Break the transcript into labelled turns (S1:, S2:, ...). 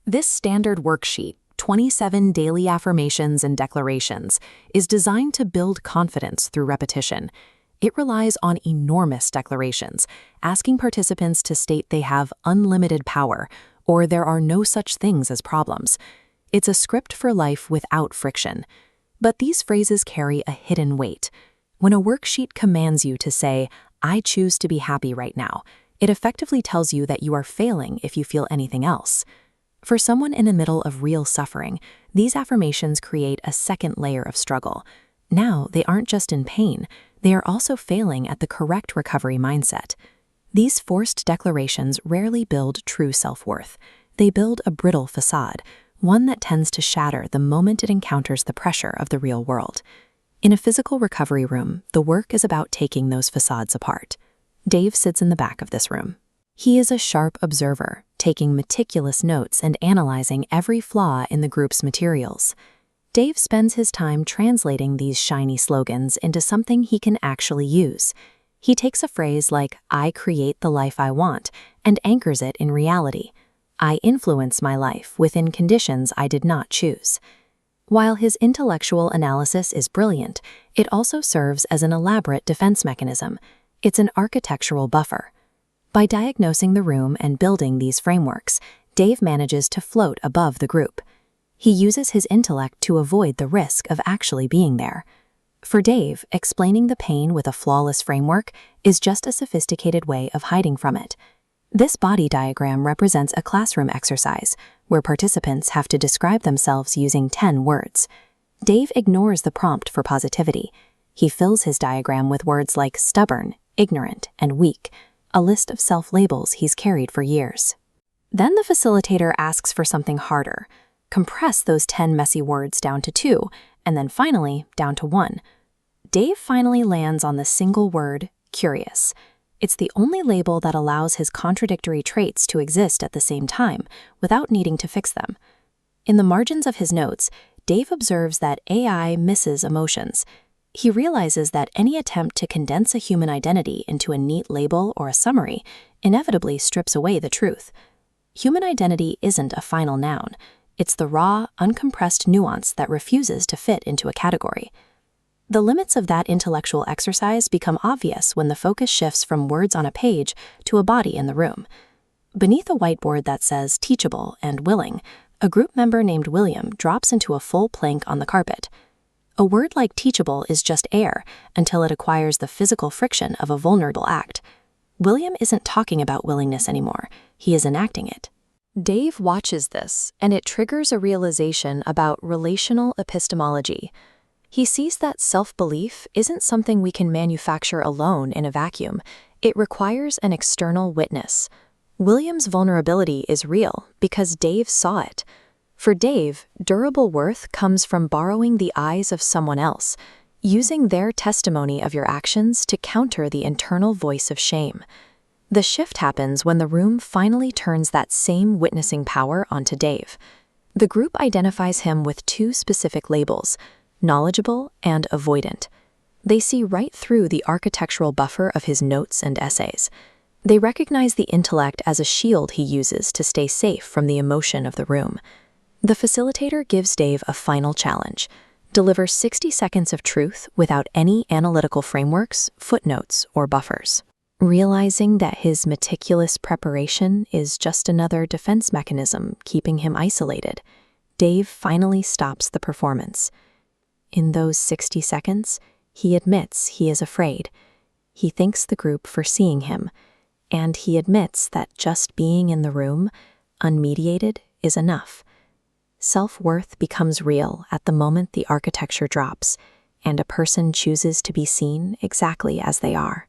S1: This standard worksheet, 27 daily affirmations and declarations, is designed to build confidence through repetition. It relies on enormous declarations, asking participants to state they have unlimited power or there are no such things as problems. It's a script for life without friction. But these phrases carry a hidden weight. When a worksheet commands you to say, "I choose to be happy right now," it effectively tells you that you are failing if you feel anything else. For someone in the middle of real suffering, these affirmations create a second layer of struggle. Now, they aren't just in pain, they are also failing at the correct recovery mindset. These forced declarations rarely build true self-worth. They build a brittle facade, one that tends to shatter the moment it encounters the pressure of the real world. In a physical recovery room, the work is about taking those facades apart. Dave sits in the back of this room. He is a sharp observer, taking meticulous notes and analyzing every flaw in the group's materials. Dave spends his time translating these shiny slogans into something he can actually use. He takes a phrase like, "I create the life I want," and anchors it in reality. "I influence my life within conditions I did not choose." While his intellectual analysis is brilliant, it also serves as an elaborate defense mechanism. It's an architectural buffer. By diagnosing the room and building these frameworks, Dave manages to float above the group. He uses his intellect to avoid the risk of actually being there. For Dave, explaining the pain with a flawless framework is just a sophisticated way of hiding from it. This body diagram represents a classroom exercise where participants have to describe themselves using 10 words. Dave ignores the prompt for positivity. He fills his diagram with words like stubborn, ignorant, and weak, a list of self-labels he's carried for years. Then the facilitator asks for something harder. Compress those 10 messy words down to 2, and then finally down to 1. Dave finally lands on the single word, curious. It's the only label that allows his contradictory traits to exist at the same time, without needing to fix them. In the margins of his notes, Dave observes that AI misses emotions. He realizes that any attempt to condense a human identity into a neat label or a summary inevitably strips away the truth. Human identity isn't a final noun. It's the raw, uncompressed nuance that refuses to fit into a category. The limits of that intellectual exercise become obvious when the focus shifts from words on a page to a body in the room. Beneath a whiteboard that says teachable and willing, a group member named William drops into a full plank on the carpet. A word like teachable is just air until it acquires the physical friction of a vulnerable act. William isn't talking about willingness anymore. He is enacting it. Dave watches this, and it triggers a realization about relational epistemology. He sees that self-belief isn't something we can manufacture alone in a vacuum. It requires an external witness. William's vulnerability is real because Dave saw it. For Dave, durable worth comes from borrowing the eyes of someone else, using their testimony of your actions to counter the internal voice of shame. The shift happens when the room finally turns that same witnessing power onto Dave. The group identifies him with 2 specific labels, knowledgeable and avoidant. They see right through the architectural buffer of his notes and essays. They recognize the intellect as a shield he uses to stay safe from the emotion of the room. The facilitator gives Dave a final challenge: deliver 60 seconds of truth without any analytical frameworks, footnotes, or buffers. Realizing that his meticulous preparation is just another defense mechanism keeping him isolated, Dave finally stops the performance. In those 60 seconds, he admits he is afraid. He thanks the group for seeing him, and he admits that just being in the room, unmediated, is enough. Self-worth becomes real at the moment the architecture drops, and a person chooses to be seen exactly as they are.